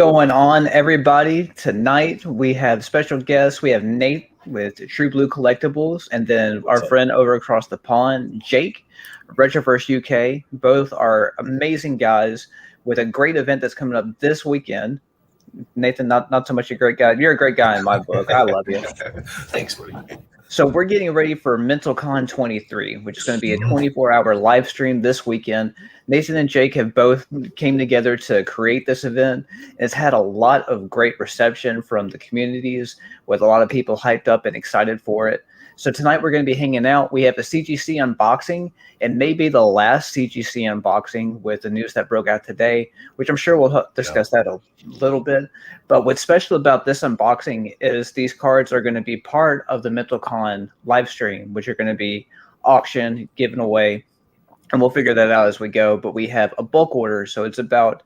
going on, everybody? Tonight we have special guests. We have Nate with True Blue Collectibles, and then our friend over across the pond, Jake, Retroverse UK. Both are amazing guys with a great event that's coming up this weekend. Nathan, not so much a great guy. You're a great guy in my book. I love you. Thanks, buddy. So we're getting ready for MentalCon 23, which is going to be a 24-hour live stream this weekend. Nathan and Jake have both came together to create this event. It's had a lot of great reception from the communities, with a lot of people hyped up and excited for it. So tonight we're going to be hanging out. We have a CGC unboxing, and maybe the last CGC unboxing with the news that broke out today, which I'm sure we'll discuss that a little bit. But what's special about this unboxing is these cards are going to be part of the MentalCon live stream, which are going to be auctioned, given away, and we'll figure that out as we go. But we have a bulk order, so it's about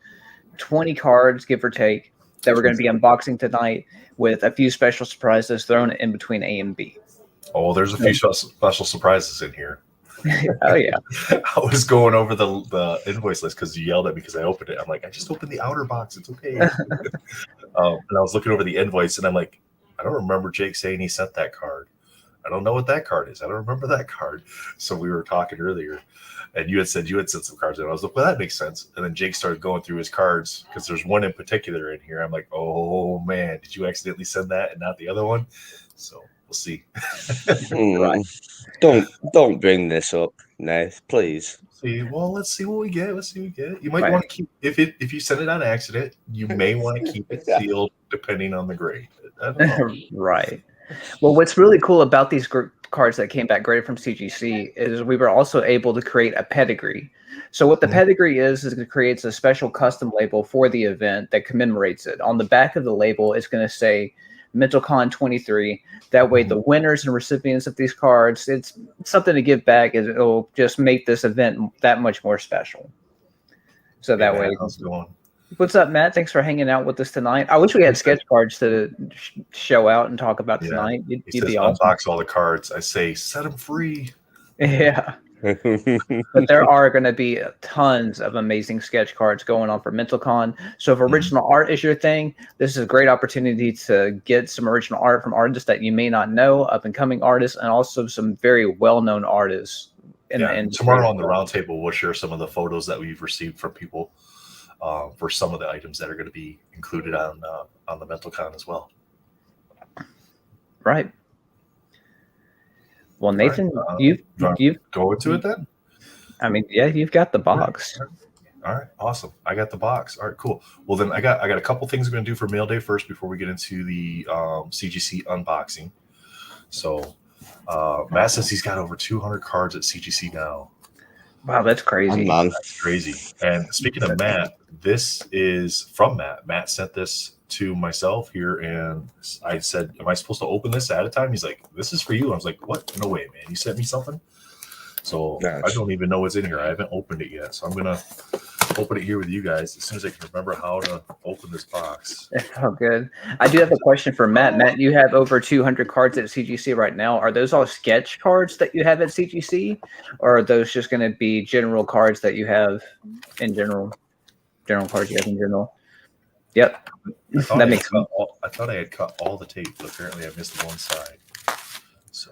20 cards, give or take, that we're going to be unboxing tonight, with a few special surprises thrown in between A and B. Oh, there's a few special surprises in here. Oh, yeah. I was going over the invoice list because you yelled at me because I opened it. I'm like, I just opened the outer box. It's okay. And I was looking over the invoice, and I'm like, I don't remember Jake saying he sent that card. I don't know what that card is. I don't remember that card. So we were talking earlier, and you had said you had sent some cards, and I was like, well, that makes sense. And then Jake started going through his cards because there's one in particular in here. I'm like, oh, man, did you accidentally send that and not the other one? So we'll see. Right. Don't bring this up, Nath, please. Well, let's see what we get. Let's see what we get. You might want to keep if you send it on accident, you may want to keep it sealed depending on the grade. I don't know. Right. Well, what's really cool about these cards that came back graded from CGC is we were also able to create a pedigree. So what the pedigree is it creates a special custom label for the event that commemorates it. On the back of the label, it's going to say MentalCon 23. That way, the winners and recipients of these cards, it's something to give back. It'll just make this event that much more special. So that way, how's it going? What's up, Matt? Thanks for hanging out with us tonight. I wish we had sketch cards to show out and talk about tonight. You'd be awesome. Unbox all the cards. I say set them free. Yeah. But there are going to be tons of amazing sketch cards going on for MentalCon. So if original art is your thing, this is a great opportunity to get some original art from artists that you may not know, up-and-coming artists, and also some very well-known artists. Tomorrow on the roundtable, we'll share some of the photos that we've received from people for some of the items that are going to be included on the MentalCon as well. Right. Well, Nathan, you've go into it then. I mean, yeah, you've got the box. All right, awesome. I got the box. All right, cool. Well, then I got a couple things we're gonna do for mail day first before we get into the CGC unboxing. So, Matt says he's got over 200 cards at CGC now. Wow, that's crazy. That's crazy. And speaking of Matt, this is from Matt. Matt sent this to myself here, and I said, am I supposed to open this at a time? He's like, this is for you. I was like, what? No way, man. You sent me something? So I don't even know what's in here. I haven't opened it yet. So I'm going to open it here with you guys as soon as I can remember how to open this box. Oh, good. I do have a question for Matt. Matt, you have over 200 cards at CGC right now. Are those all sketch cards that you have at CGC? Or are those just going to be general cards that you have in general? General cards you have in general? Yep. That makes sense. I thought I had cut all the tape, but apparently I missed one side. So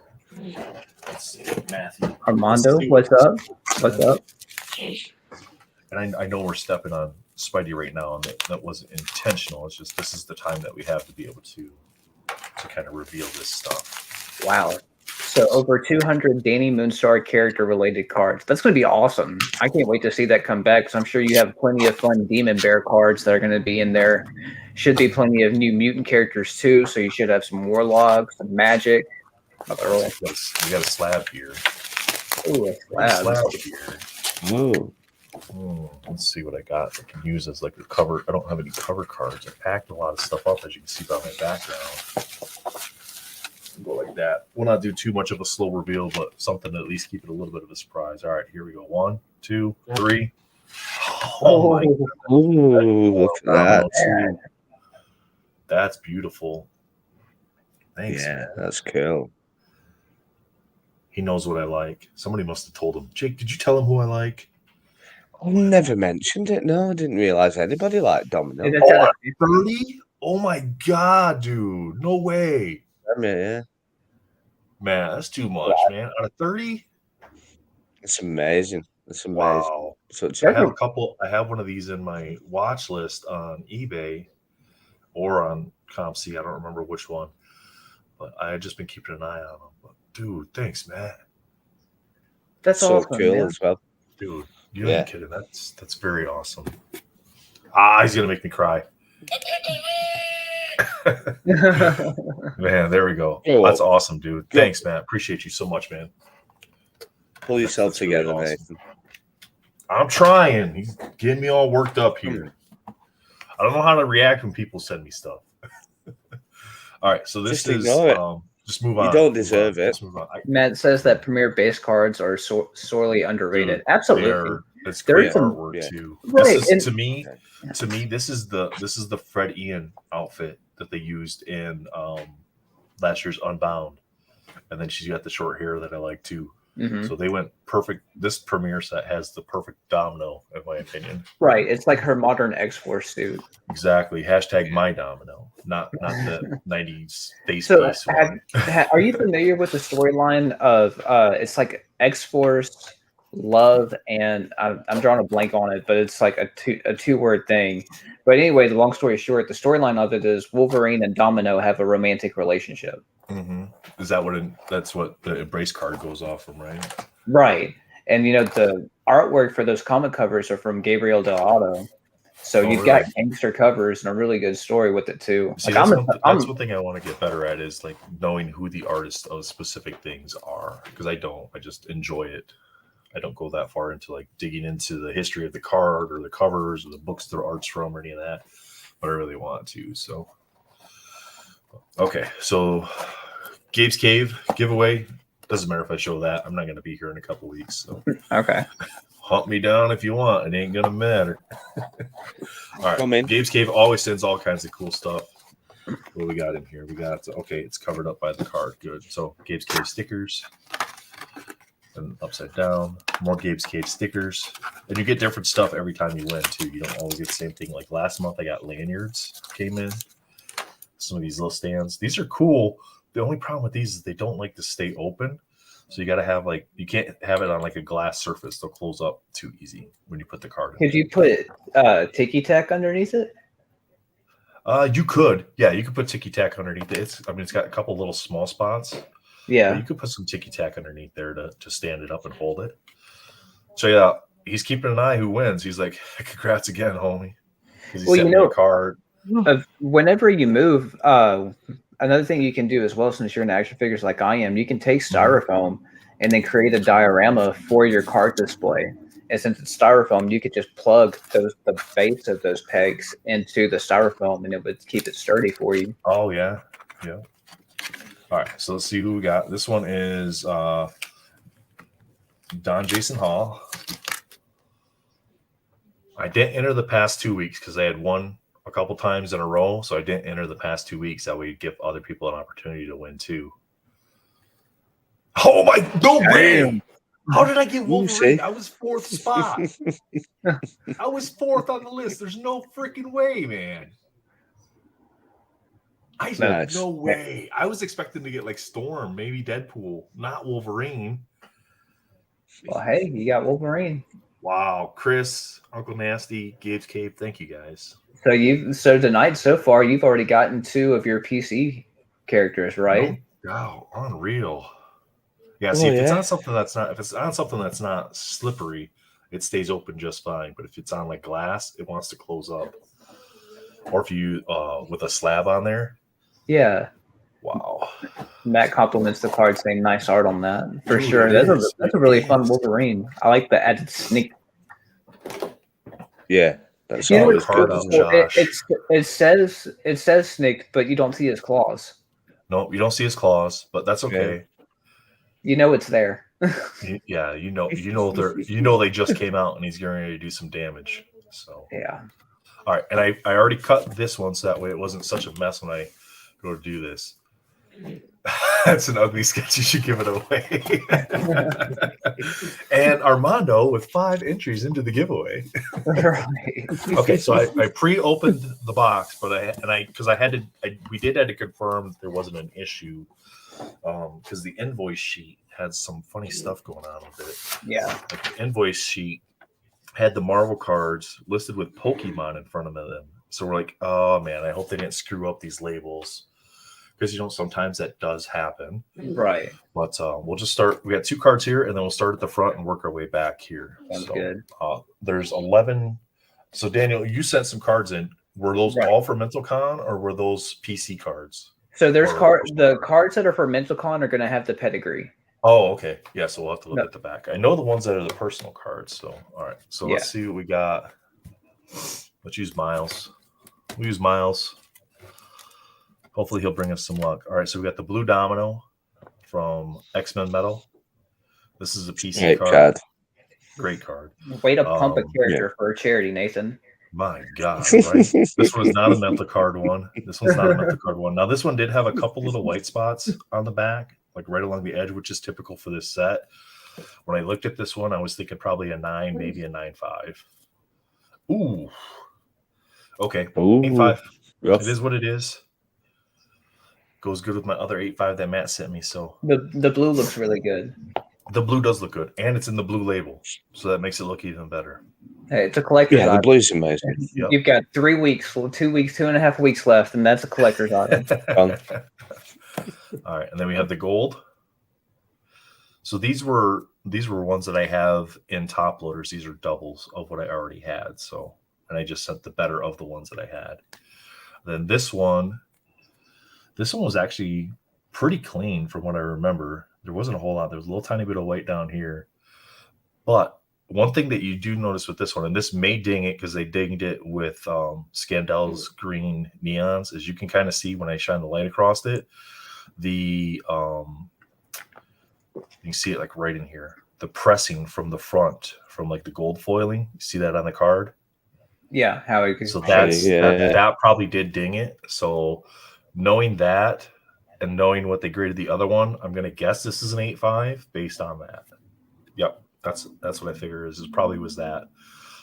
let's see. Matthew. Armando, what's up? What's up? And I know we're stepping on Spidey right now, and that wasn't intentional. It's just this is the time that we have to be able to kind of reveal this stuff. Wow. So over 200 Danny Moonstar character-related cards. That's going to be awesome. I can't wait to see that come back, because I'm sure you have plenty of fun Demon Bear cards that are going to be in there. Should be plenty of new mutant characters, too, so you should have some Warlocks, some Magic. We got a slab here. Ooh, a slab here. Ooh. Let's see what I got that can use as like a cover. I don't have any cover cards. I packed a lot of stuff up, as you can see by my background. Go like that. We'll not do too much of a slow reveal, but something to at least keep it a little bit of a surprise. All right, here we go. 1, 2, 3. Oh my God. That's beautiful. Thanks. Yeah, that's cool. He knows what I like. Somebody must have told him. Jake, did you tell him who I like? I never mentioned it. No, I didn't realize anybody liked Domino. And it's at a 30? Oh my god, dude. No way. Yeah, Man, that's too much, man. Out of 30? it's amazing. It's amazing. Wow. Such I have one of these in my watch list on eBay or on ComC. I don't remember which one. But I had just been keeping an eye on them. But dude, thanks, man. That's so awesome, cool man. as well. Dude, you ain't kidding. That's very awesome. He's gonna make me cry. Man, there we go. Oh, that's awesome, dude. Thanks, man. Appreciate you so much, man. Pull yourself together, really awesome. Nathan. I'm trying. He's getting me all worked up here. I don't know how to react when people send me stuff. All right, so this Just is just move on. You don't deserve it. Just move on. Matt says that Premier base cards are sorely underrated. Dude, Absolutely. It's great some- artwork too. Right, This is and- to me, this is the Fred Ian outfit that they used in last year's Unbound, and then she's got the short hair that I like too. Mhm. So they went perfect. This premiere set has the perfect Domino, in my opinion. Right. It's like her modern X-Force suit. Exactly. Hashtag my Domino, not the 90s face So, piece one. are you familiar with the storyline of it's like X-Force, Love, and I'm drawing a blank on it, but it's like a two-word thing. But anyway, the long story short, the storyline of it is Wolverine and Domino have a romantic relationship. Mm-hmm. Is that that's what the Embrace card goes off from, right? Right. And the artwork for those comic covers are from Gabriel Del Auto. So you've got gangster covers and a really good story with it too. See, like that's one thing I want to get better at is like knowing who the artists of specific things are, because I just enjoy it. I don't go that far into like digging into the history of the card or the covers or the books their art's from or any of that, but I really want to. So, okay, so Gabe's Cave giveaway. Doesn't matter if I show that. I'm not going to be here in a couple weeks. So. Okay. Hunt me down if you want. It ain't going to matter. All right. Come in. Gabe's Cave always sends all kinds of cool stuff. What we got in here? We got, okay, it's covered up by the card. Good. So Gabe's Cave stickers. And upside down. More Gabe's Cave stickers. And you get different stuff every time you win, too. You don't always get the same thing. Like last month, I got lanyards came in. Some of these little stands. These are cool. The only problem with these is they don't like to stay open. So you got to have you can't have it on like a glass surface. They'll close up too easy when you put the card in. Could you put Tiki Tack underneath it? You could. Yeah, you could put Tiki Tack underneath it. It's got a couple little small spots. Yeah. You could put some Tiki Tack underneath there to stand it up and hold it. So yeah, he's keeping an eye who wins. He's like, congrats again, homie. Because he sent me a card. Whenever you move, another thing you can do as well, since you're into action figures like I am, you can take styrofoam and then create a diorama for your card display. And since it's styrofoam, you could just plug the base of those pegs into the styrofoam, and it would keep it sturdy for you. Oh yeah, yeah. All right, so let's see who we got. This one is Don Jason Hall. I didn't enter the past 2 weeks because I had won a couple times in a row, so I didn't enter the past 2 weeks. That way you give other people an opportunity to win too. Oh my, no way! How did I get Wolverine? I was fourth spot. I was fourth on the list. There's no freaking way, man. No way. I was expecting to get like Storm, maybe Deadpool, not Wolverine. Well, hey, you got Wolverine. Wow, Chris, Uncle Nasty, Gabe's Cave, thank you guys. So tonight so far you've already gotten 2 of your PC characters, right? Wow, unreal. Yeah, see, if it's on something that's not slippery, it stays open just fine. But if it's on like glass, it wants to close up. Or if you with a slab on there. Yeah. Wow. Matt compliments the card saying nice art on that. For sure. That's a really fun Wolverine. I like the added sneak. Yeah. That's always good. It says sneak, but you don't see his claws. No, you don't see his claws, but that's okay. You know it's there. Yeah, you know they just came out and he's getting ready to do some damage. So yeah. All right, and I already cut this one so that way it wasn't such a mess when I go to do this. That's an ugly sketch. You should give it away. And Armando with 5 entries into the giveaway. Right. Okay, so I pre-opened the box, but we did have to confirm there wasn't an issue because the invoice sheet had some funny stuff going on with it. Yeah. Like the invoice sheet had the Marvel cards listed with Pokemon in front of them. So we're like, oh man, I hope they didn't screw up these labels. Because sometimes that does happen. Right. But we'll just start. We got 2 cards here, and then we'll start at the front and work our way back here. Sounds good. There's 11. So Daniel, you sent some cards in. Were those all for MentalCon, or were those PC cards? So there's the cards that are for MentalCon are going to have the pedigree. Oh, okay. Yeah, so we'll have to look at the back. I know the ones that are the personal cards. So all right. So let's see what we got. Let's use Miles. We'll use Miles. Hopefully he'll bring us some luck. All right, so we got the Blue Domino from X-Men Metal. This is a PC card. Great card. Way to pump a character for a charity, Nathan. My God, right? This one's not a mental card one. This one's not a mental card one. Now, this one did have a couple little white spots on the back, like right along the edge, which is typical for this set. When I looked at this one, I was thinking probably a 9, maybe a 9.5. Ooh. Okay, 8.5. It is what it is. Goes good with my other 8.5 that Matt sent me. So the blue looks really good. The blue does look good, and it's in the blue label, so that makes it look even better. Hey, it's a collector's item. The blue's amazing. Yep. You've got 3 weeks, 2 weeks, 2.5 weeks left, and that's a collector's item. All right, and then we have the gold. So these were ones that I have in top loaders. These are doubles of what I already had. So, and I just sent the better of the ones that I had. Then this one was actually pretty clean from what I remember. There wasn't a whole lot. There was a little tiny bit of white down here. But one thing that you do notice with this one, and this may ding it because they dinged it with Scandell's green neons, as you can kind of see when I shine the light across it. You can see it like right in here. The pressing from the front, from like the gold foiling. You see that on the card? Yeah. So that probably did ding it. So knowing that and knowing what they graded the other one, I'm going to guess this is an 8.5 based on that. Yep, that's what I figure is probably was that.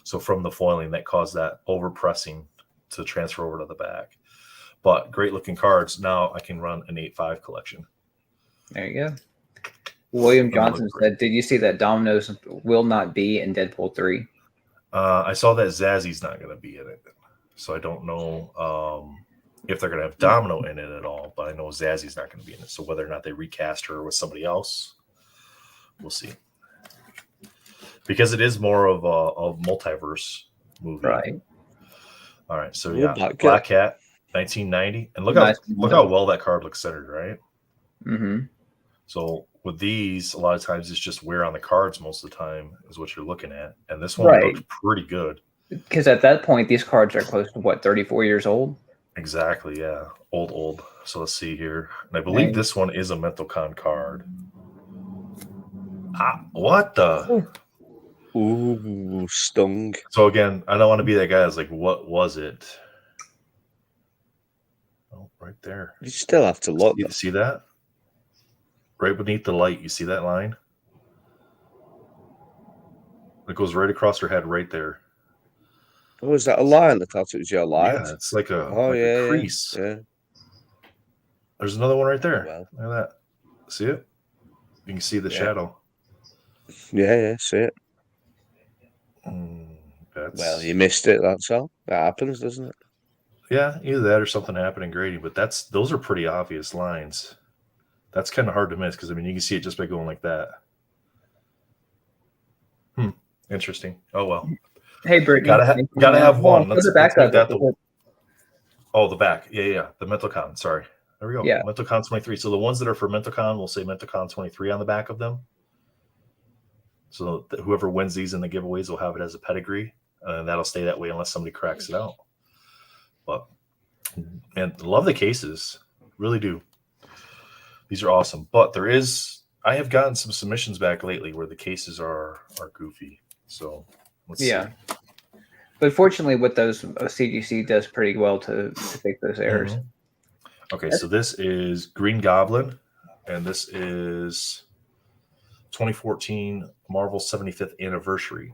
So from the foiling that caused that over pressing to transfer over to the back. But great looking cards. Now I can run an 8.5 collection. There you go. William Johnson said, "Did you see that Domino's will not be in Deadpool 3?" I saw that Zazzy's not going to be in it, so I don't know if they're going to have Domino in it at all. But I know Zazzy's not going to be in it. So whether or not they recast her with somebody else, we'll see. Because it is more of a multiverse movie, right? All right, so yeah, Black Cat, 1990, and look how well that card looks centered, right? Mm-hmm. So with these, a lot of times it's just wear on the cards most of the time is what you're looking at. And this one looks pretty good. Because at that point, these cards are close to, 34 years old? Exactly, yeah. Old. So let's see here. And I believe this one is a MentalCon card. What the? Ooh, stung. So again, I don't want to be that guy that's like, what was it? Oh, right there. You still have to look. You see that? Right beneath the light, you see that line? It goes right across her head right there. Oh, is that a line? I thought it was your line. Yeah, it's like a crease. Yeah. There's another one right there. Well. Look at that. See it? You can see the shadow. Yeah, see it. Well, you missed it, that's all. That happens, doesn't it? Yeah, either that or something happened in grading, but those are pretty obvious lines. That's kind of hard to miss because, I mean, you can see it just by going like that. Interesting. Oh, well. Hey, Brittany. Gotta have one. Let's the back of it. The back. Yeah. The MentalCon. Sorry. There we go. Yeah. MentalCon 23. So the ones that are for MentalCon, we'll say MentalCon 23 on the back of them. So whoever wins these in the giveaways will have it as a pedigree. And that'll stay that way unless somebody cracks it out. But, man, love the cases. Really do. These are awesome. But I have gotten some submissions back lately where the cases are goofy. So let's see. But fortunately with those, CGC does pretty well to fix those errors. Okay, so this is Green Goblin, and this is 2014 Marvel 75th anniversary.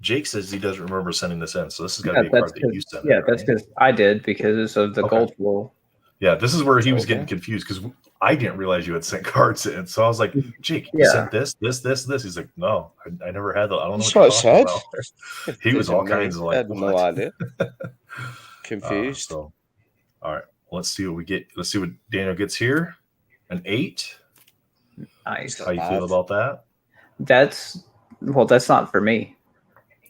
Jake says he doesn't remember sending this in, so this has got to be a card that you sent. Yeah, in, that's because I did because of the gold foil. Yeah, this is where he was getting confused because I didn't realize you had sent cards in. So I was like, Jake, you sent this. He's like, no, I never had that. I don't know what you're talking about. He was all kinds of like, I had no idea. Confused. All right, let's see what we get. Let's see what Daniel gets here. An 8. Nice. How you feel about that? That's not for me.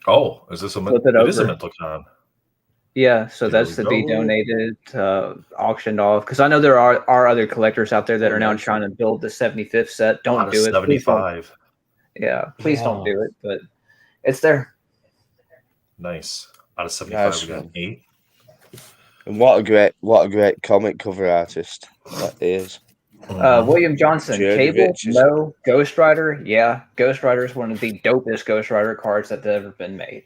Oh, is this it is a mental con. Yeah, so that's to be donated, auctioned off. Because I know there are other collectors out there that are now trying to build the 75th set. Don't do it. 75. Please don't do it. But it's there. Nice. Out of 75, we got an 8. And what a great comic cover artist that is. William Johnson, Cable, no. Ghost Rider, yeah. Ghost Rider is one of the dopest Ghost Rider cards that have ever been made.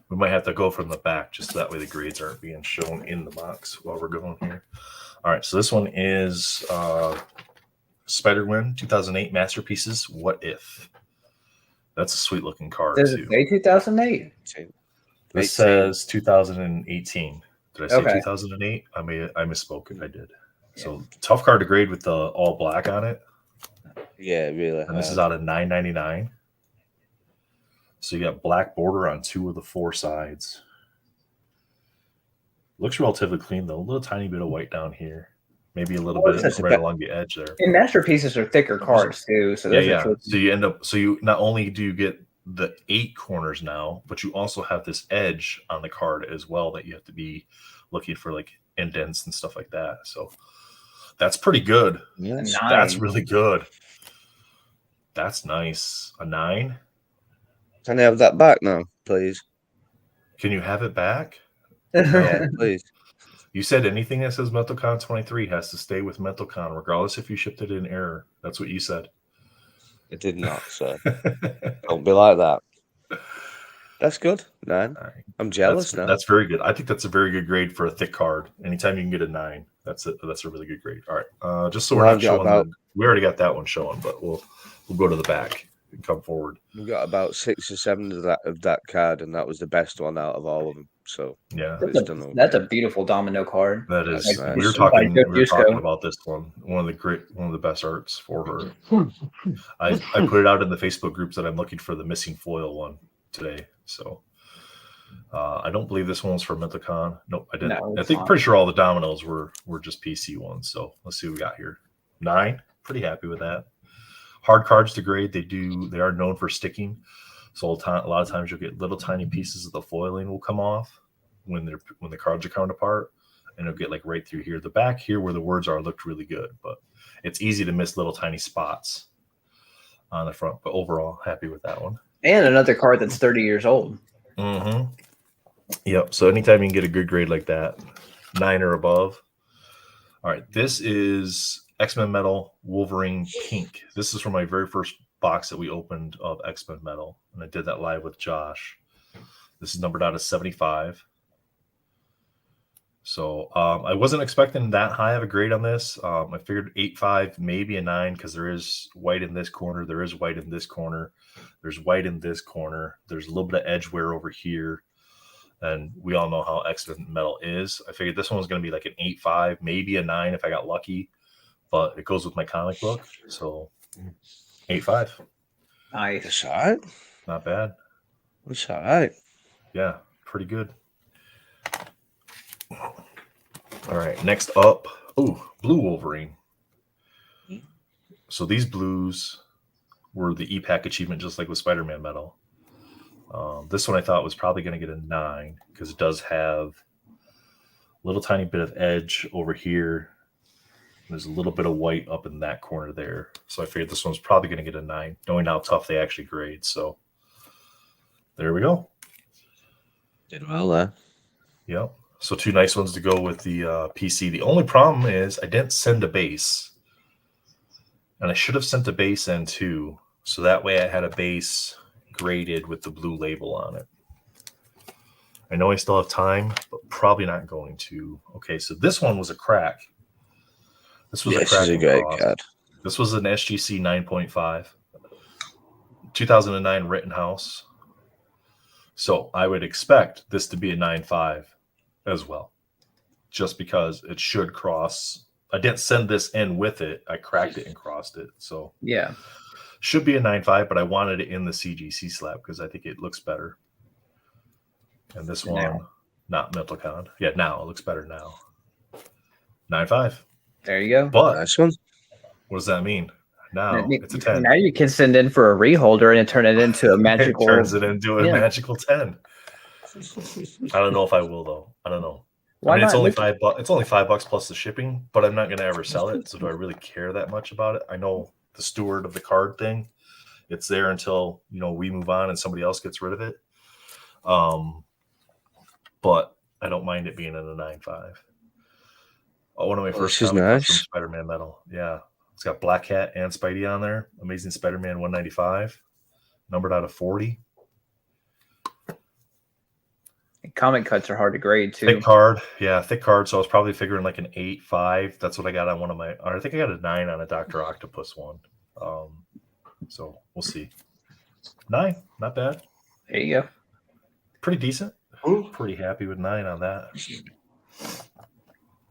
We might have to go from the back just so that way the grades aren't being shown in the box while we're going here. All right, so this one is Spider-Man 2008 Masterpieces. What If? That's a sweet looking card. Does it say 2008? This says 2018. Did I say 2008? I misspoke if I did. Yeah. So tough card to grade with the all black on it. Yeah, really. And this is out of $9.99. So you got black border on 2 of the 4 sides. Looks relatively clean though. A little tiny bit of white down here. Maybe a little bit right along the edge there. And masterpieces are thicker cards too. So yeah. So you end up. So you not only do you get the 8 corners now, but you also have this edge on the card as well that you have to be looking for like indents and stuff like that. So that's pretty good. Yes. That's really good. That's nice. A 9. Can I have that back now, please? Can you have it back? Yeah, please. You said anything that says MentalCon 23 has to stay with MentalCon, regardless if you shipped it in error. That's what you said. It did not, sir. Don't be like that. That's good, 9. Right. I'm jealous now. That's very good. I think that's a very good grade for a thick card. Anytime you can get a 9, that's a really good grade. All right. Just so we're not showing we already got that one showing, but we'll go to the back and come forward. We got about 6 or 7 of that card, and that was the best one out of all of them. So yeah, that's a beautiful domino card. That is. Nice. We were talking about this one. One of the best arts for her. I put it out in the Facebook groups that I'm looking for the missing foil one today. So I don't believe this one was for MentalCon. Nope, I didn't. No, I think pretty sure all the dominoes were just PC ones. So let's see what we got here. 9. Pretty happy with that. Hard cards to grade. They are known for sticking. So a lot of times you'll get little tiny pieces of the foiling will come off when the cards are coming apart, and it'll get like right through here. The back here where the words are looked really good, but it's easy to miss little tiny spots on the front. But overall, happy with that one. And another card that's 30 years old. Mm-hmm. Yep. So anytime you can get a good grade like that, 9 or above. All right. This is X-Men Metal Wolverine Pink. This is from my very first box that we opened of X-Men Metal, and I did that live with Josh. This is numbered out of 75. So I wasn't expecting that high of a grade on this. I figured 8.5, maybe a 9, because there is white in this corner. There is white in this corner. There's white in this corner. There's a little bit of edge wear over here. And we all know how X-Men Metal is. I figured this one was going to be like an 8.5, maybe a 9 if I got lucky. But it goes with my comic book. So 8.5. Nice. That's all right. Not bad. That's all right. Yeah, pretty good. All right, next up, Blue Wolverine. So these blues were the E-Pack achievement, just like with Spider-Man Metal. This one I thought was probably going to get a 9 because it does have a little tiny bit of edge over here. There's a little bit of white up in that corner there. So I figured this one's probably going to get a 9, knowing how tough they actually grade. So there we go. Did well there. Yep. So 2 nice ones to go with the PC. The only problem is I didn't send a base. And I should have sent a base in too. So that way I had a base graded with the blue label on it. I know I still have time, but probably not going to. Okay, so this one was a crack. This was This is a Kraken great cross. card. This was an SGC 9.5, 2009 Rittenhouse. So I would expect this to be a 9.5 as well, just because it should cross. I didn't send this in with it. I cracked it and crossed it. So Yeah. should be a 9.5, but I wanted it in the CGC slab because I think it looks better. And this one, not MentalCon. Yeah, now it looks better now. 9.5. There you go. But Nice one. what does that mean? Now it's a 10. Now you can send in for a reholder and turn it into a magical. It turns it into a magical 10. I don't know if I will though. I don't know. Why It's not? only $5. It's only $5 plus the shipping, but I'm not going to ever sell it. So do I really care that much about it? I know the steward of the card thing. It's there until we move on and somebody else gets rid of it. But I don't mind it being in a 9.5. One of my first comic books from Spider-Man Metal. Yeah, it's got Black Cat and Spidey on there. Amazing Spider-Man 195, numbered out of 40. Comic cuts are hard to grade too. Thick card. Yeah, thick card. So I was probably figuring like an 8.5. That's what I got on one of my, or I think I got a 9 on a Dr. Octopus one. So we'll see. 9, not bad. There you go. Pretty decent. Pretty happy with 9 on that.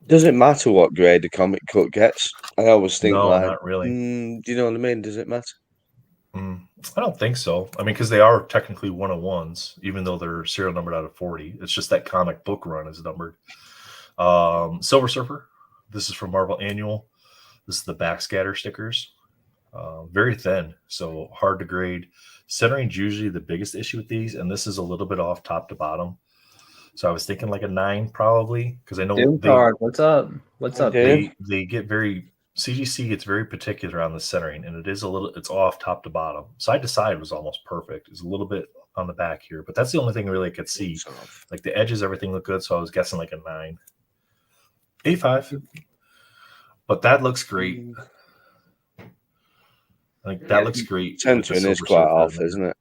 Does it matter what grade the comic cut gets? I always think not really. Do you know what I mean? Does it matter? I don't think so. I mean, because they are technically 101s, even though they're serial numbered out of 40. It's just that comic book run is numbered. Silver Surfer. This is from Marvel Annual. This is the backscatter stickers. Very thin, so hard to grade. Centering is usually the biggest issue with these, and this is a little bit off top to bottom. So I was thinking like a 9 probably, because I know what's up? What's up? They get very CGC gets very particular on the centering, and it's off top to bottom. Side to side was almost perfect. It's a little bit on the back here, but that's the only thing really I could see. Like the edges, everything looked good, so I was guessing like a 9. 8.5. But that looks great. Like that looks great. Centering is quite off, isn't it?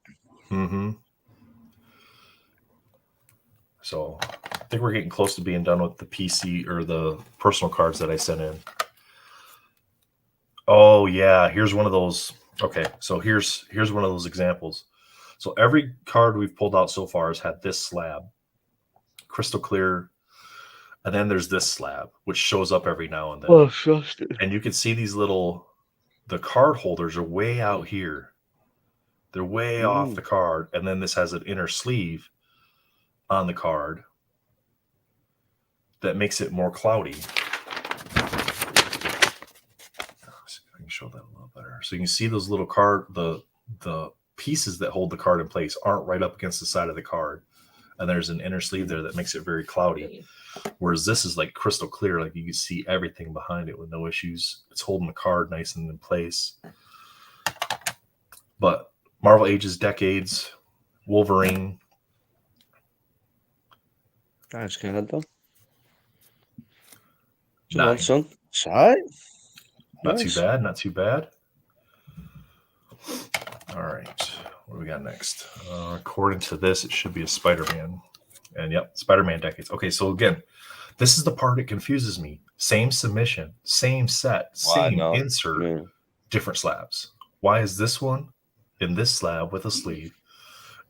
Mm-hmm. So I think we're getting close to being done with the PC or the personal cards that I sent in. Oh yeah, here's one of those. Okay, so here's one of those examples. So every card we've pulled out so far has had this slab, crystal clear, and then there's this slab, which shows up every now and then. Oh, trusted. And you can see the card holders are way out here. They're way off the card, and then this has an inner sleeve on the card that makes it more cloudy. I can show that a little better. So you can see those little the pieces that hold the card in place aren't right up against the side of the card. And there's an inner sleeve there that makes it very cloudy. Whereas this is like crystal clear, like you can see everything behind it with no issues. It's holding the card nice and in place. But Marvel Ages Decades, Wolverine. Nice card though. 9. Son. Sorry. Not too bad, not too bad. All right, what do we got next? According to this, it should be a Spider-Man. And yep, Spider-Man Decades. Okay, so again, this is the part that confuses me. Same submission, same set, same insert, different slabs. Why is this one in this slab with a sleeve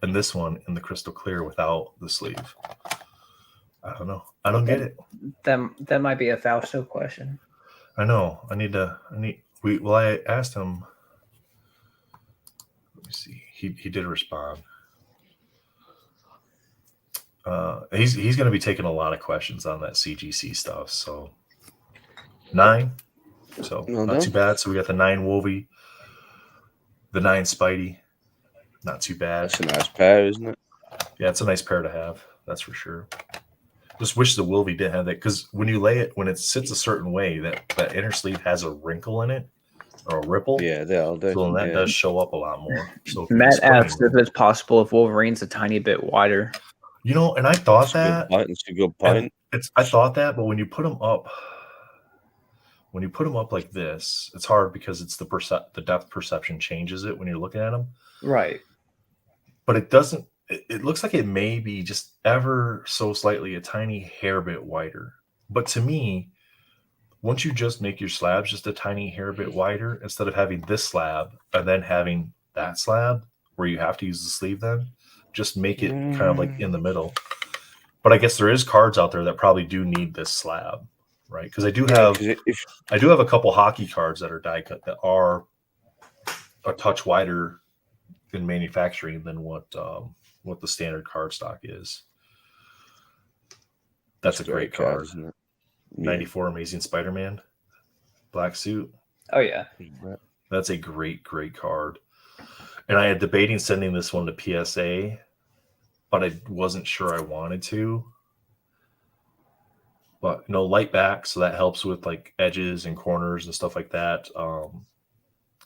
and this one in the crystal clear without the sleeve? I don't know. I don't get it. That might be a Fausto question. I know. I asked him. Let me see. He did respond. He's going to be taking a lot of questions on that CGC stuff. So 9. So not too bad. So we got the 9 Wolvie, the 9 Spidey. Not too bad. That's a nice pair, isn't it? Yeah, it's a nice pair to have. That's for sure. Just wish the Wolvie didn't have that, because when you lay it, when it sits a certain way, that inner sleeve has a wrinkle in it or a ripple. Yeah, they all do. So that does show up a lot more. So Matt asked if it's possible if Wolverine's a tiny bit wider. And I thought that. It's a good point. I thought that, but when you put them up like this, it's hard because it's the depth perception changes it when you're looking at them. Right. But it doesn't. It looks like it may be just ever so slightly a tiny hair bit wider. But to me, once you just make your slabs just a tiny hair bit wider, instead of having this slab and then having that slab where you have to use the sleeve, then just make it kind of like in the middle. But I guess there is cards out there that probably do need this slab, right? Because I do have a couple hockey cards that are die cut that are a touch wider in manufacturing than what the standard card stock is. That's a great card, isn't it? 94 Amazing Spider-Man, black suit. Oh yeah, that's a great card. And I had debating sending this one to PSA, but I wasn't sure I wanted to. But light back, so that helps with like edges and corners and stuff like that.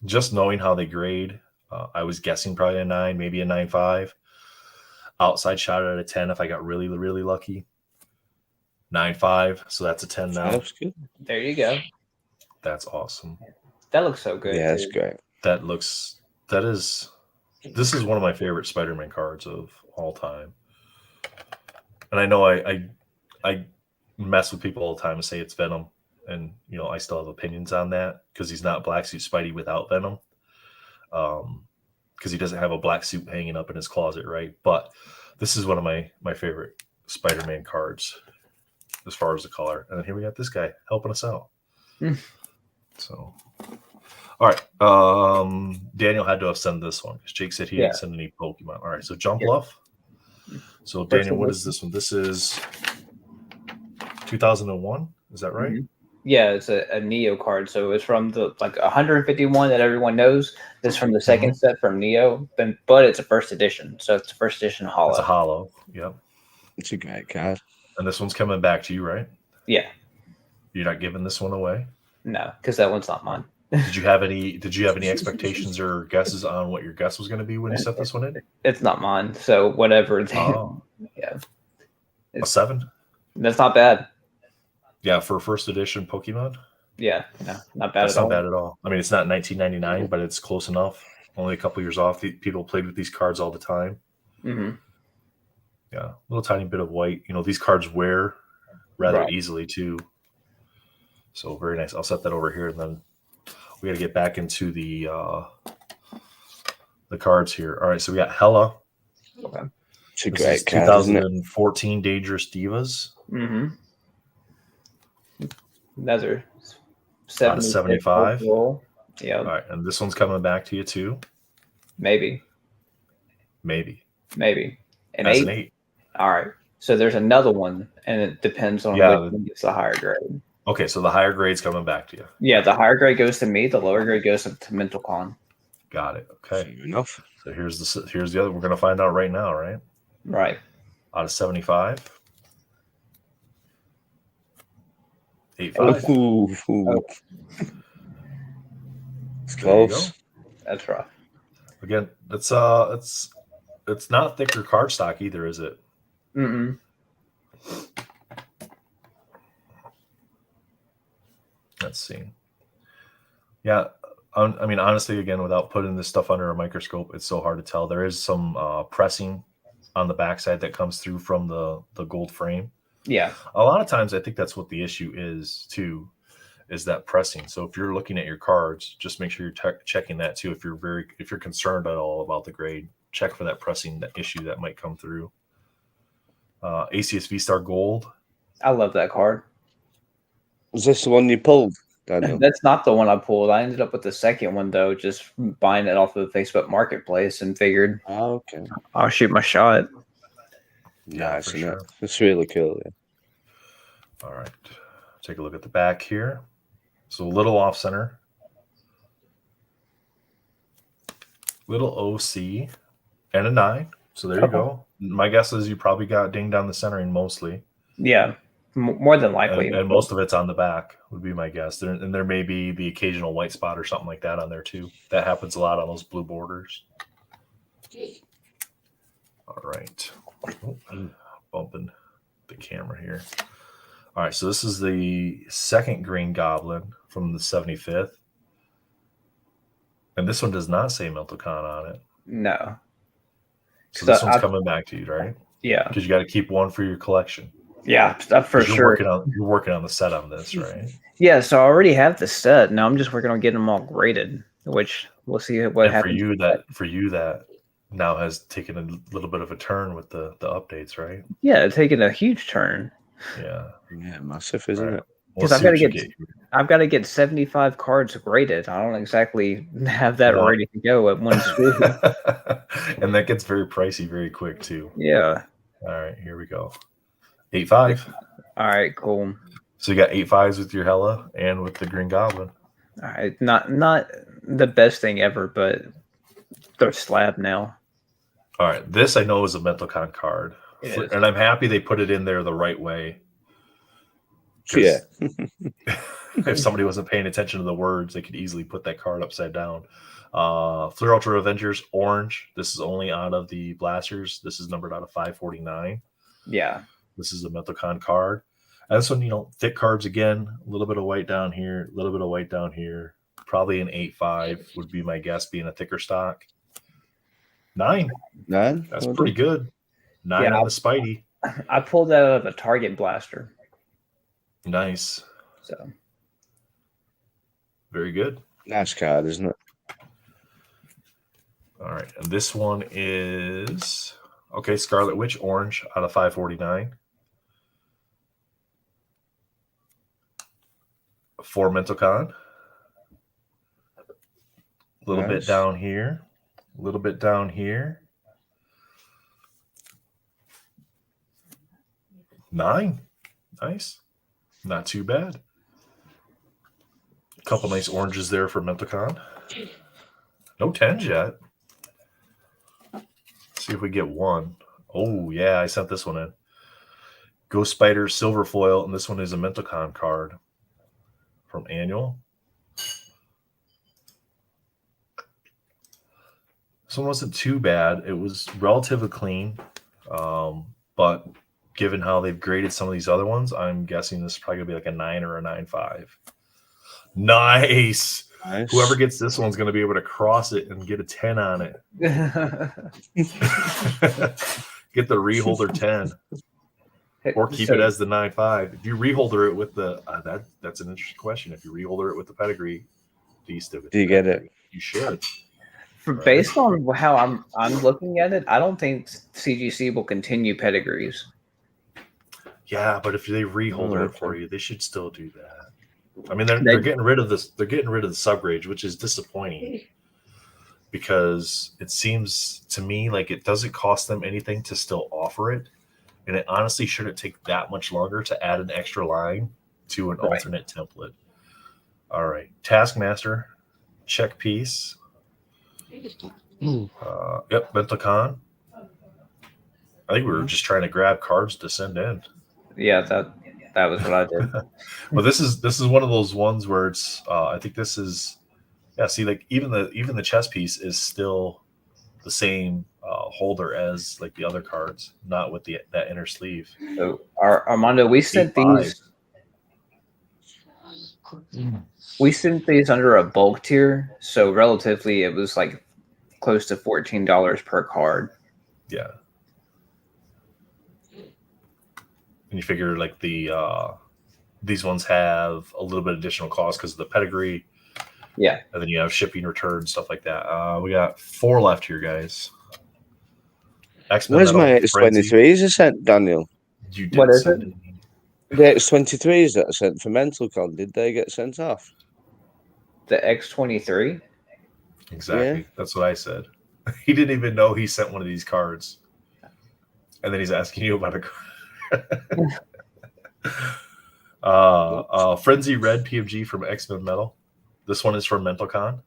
Just knowing how they grade, I was guessing probably a 9, maybe a 9.5. Outside shot at a 10 if I got really, really lucky. 9.5, so that's a 10 now. That's good. There you go. That's awesome. That looks so good. Yeah, that's great. This is one of my favorite Spider-Man cards of all time. And I know I mess with people all the time and say it's Venom, and I still have opinions on that because he's not Black Suit Spidey without Venom. Because he doesn't have a black suit hanging up in his closet, right? But this is one of my favorite Spider-Man cards as far as the color. And then here we got this guy helping us out. So, all right. Daniel had to have sent this one because Jake said he didn't send any Pokemon. All right, so Jump Bluff. So Daniel, what is this one? This is 2001. Is that right? Mm-hmm. Yeah, it's a Neo card. So it's from the 151 that everyone knows. This is from the second set from Neo, but it's a first edition. So it's a first edition holo. It's a holo. Yep. It's a great card. And this one's coming back to you, right? Yeah. You're not giving this one away? No, because that one's not mine. Did you have any expectations or guesses on what your guess was going to be when you set this one in? It's not mine. So whatever. Yeah. A 7? That's not bad. Yeah, for first edition Pokemon? Yeah, no, not bad That's not bad at all. I mean, it's not 1999, but it's close enough. Only a couple years off. People played with these cards all the time. Mm-hmm. Yeah, a little tiny bit of white. These cards wear rather easily too. So very nice. I'll set that over here, and then we got to get back into the cards here. All right, so we got Hella. Okay. It's a great card, 2014 Dangerous Divas. Mm-hmm. Another 75. Yeah. All right, and this one's coming back to you too. Maybe. An 8. All right. So there's another one, and it depends on which one gets the higher grade. Okay, so the higher grade's coming back to you. Yeah, the higher grade goes to me. The lower grade goes to Mental Con. Got it. Okay. Fair enough. So here's the other. We're going to find out right now, right? Right. Out of 75. 8.5. Ooh. It's close. That's rough. Again, it's not thicker cardstock either, is it? Mm-mm. Let's see. Yeah, I mean, honestly, again, without putting this stuff under a microscope, it's so hard to tell. There is some pressing on the backside that comes through from the gold frame. Yeah. A lot of times I think that's what the issue is too, is that pressing. So if you're looking at your cards, just make sure you're checking that too. If you're concerned at all about the grade, check for that pressing issue that might come through. ACS V-Star Gold. I love that card. Was this the one you pulled, Daniel? That's not the one I pulled. I ended up with the second one though, just buying it off of the Facebook Marketplace and figured, okay, I'll shoot my shot. Yeah, for sure. It's really cool. Yeah. All right, take a look at the back here. So a little off center, little OC, and a 9. So there you go. My guess is you probably got dinged down the centering mostly. Yeah, more than likely. And most of it's on the back would be my guess. And there may be the occasional white spot or something like that on there too. That happens a lot on those blue borders. All right. Bumping the camera here. All right, so this is the second Green Goblin from the 75th. And this one does not say Meltocon on it. No. So this one's coming back to you, right? Yeah. Because you got to keep one for your collection. Yeah, for You're sure. working on the set on this, right? Yeah, so I already have the set. Now I'm just working on getting them all graded, which we'll see what And happens. for you that now has taken a little bit of a turn with the updates, right? Yeah, it's taking a huge turn. Yeah. Yeah, massive, isn't it? Because We'll I've got to get 75 cards graded. I don't exactly have that ready to go at one swoop. And that gets very pricey very quick too. Yeah. All right, here we go. 8-5. All right, cool. So you got 8-5s with your Hella and with the Green Goblin. All right, not the best thing ever, but they're slab now. All right, this I know is a MentalCon card, and I'm happy they put it in there the right way. Yeah. If somebody wasn't paying attention to the words, they could easily put that card upside down. Fleer Ultra Avengers orange. This is only out of the blasters. This is numbered out of 549. Yeah. This is a MentalCon card. And this one, thick cards again. A little bit of white down here. A little bit of white down here. Probably an 8-5 would be my guess, being a thicker stock. 9. That's pretty good. 9 on the Spidey. I pulled that out of a Target blaster. Nice. So very good. Nice card, isn't it? All right. And this one is Scarlet Witch orange out of 549. 4 MentalCon. A little bit down here. A little bit down here. 9. Nice. Not too bad. A couple nice oranges there for MentalCon. No 10s yet. Let's see if we get one. Oh, yeah, I sent this one in. Ghost Spider Silver Foil, and this one is a MentalCon card from Annual. This one wasn't too bad. It was relatively clean, but given how they've graded some of these other ones, I'm guessing this is probably going to be like a 9 or a 9.5. Nice. Whoever gets this one's going to be able to cross it and get a 10 on it. Get the reholder 10. Or keep it as the 9.5. If you reholder it with the that's an interesting question. If you reholder it with the pedigree, do you still get? Do you get it? You should. Based on how I'm looking at it, I don't think CGC will continue pedigrees. Yeah, but if they reholder it for you, they should still do that. I mean, they're getting rid of this. They're getting rid of the subgrade, which is disappointing because it seems to me like it doesn't cost them anything to still offer it. And it honestly shouldn't take that much longer to add an extra line to an alternate template. All right. Taskmaster, check piece. Yep, MentalCon. I think we were just trying to grab cards to send in. Yeah, that was what I did. Well, this is one of those ones where it's I think this is see, like even the chess piece is still the same holder as like the other cards, not with that inner sleeve. So Armando, we sent these. We sent these under a bulk tier, so relatively it was like close to $14 per card. Yeah. And you figure like these ones have a little bit additional cost because of the pedigree. Yeah. And then you have shipping, returns, stuff like that. We got 4 left here, guys. Where's my X23s I sent, Daniel? You did send it. The X23s that I sent for MentalCon, did they get sent off? The X23? Exactly. Yeah. That's what I said. He didn't even know he sent one of these cards. And then he's asking you about a card. Frenzy Red PMG from X-Men Metal. This one is from MentalCon.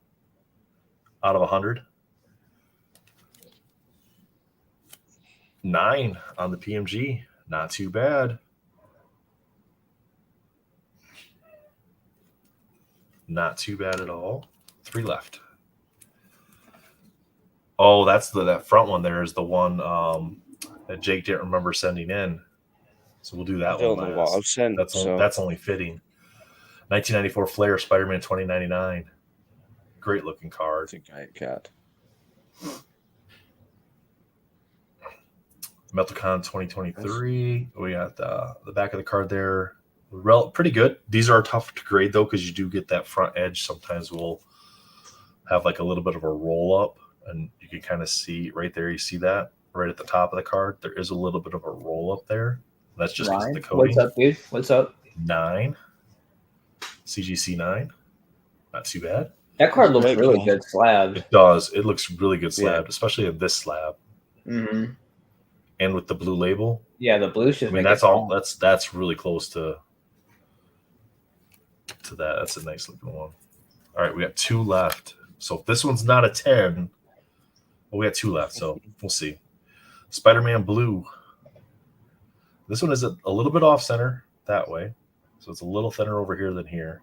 Out of 100. 9 on the PMG. Not too bad. Not too bad at all. 3 left. Oh, that's that front one there is the one that Jake didn't remember sending in. So we'll do that one last. What I've sent, that's only fitting. 1994 Flair Spider-Man 2099. Great looking card. It's a great card. MetalCon 2023. We got the back of the card there. Pretty good. These are tough to grade though, because you do get that front edge. Sometimes we'll have like a little bit of a roll up, and you can kind of see right there. You see that right at the top of the card. There is a little bit of a roll up there. That's just because of the coating. What's up, dude? What's up? 9. CGC 9. Not too bad. That card looks really good slab. It does. It looks really good slab, especially in this slab. Mm-hmm. And with the blue label. Yeah, the blue should. I mean, that's all. That's really close to that. That's a nice looking one. All right, we got 2 left. So if this one's not a 10, well, we got 2 left. So we'll see. Spider-Man blue. This one is a little bit off center that way, so it's a little thinner over here than here.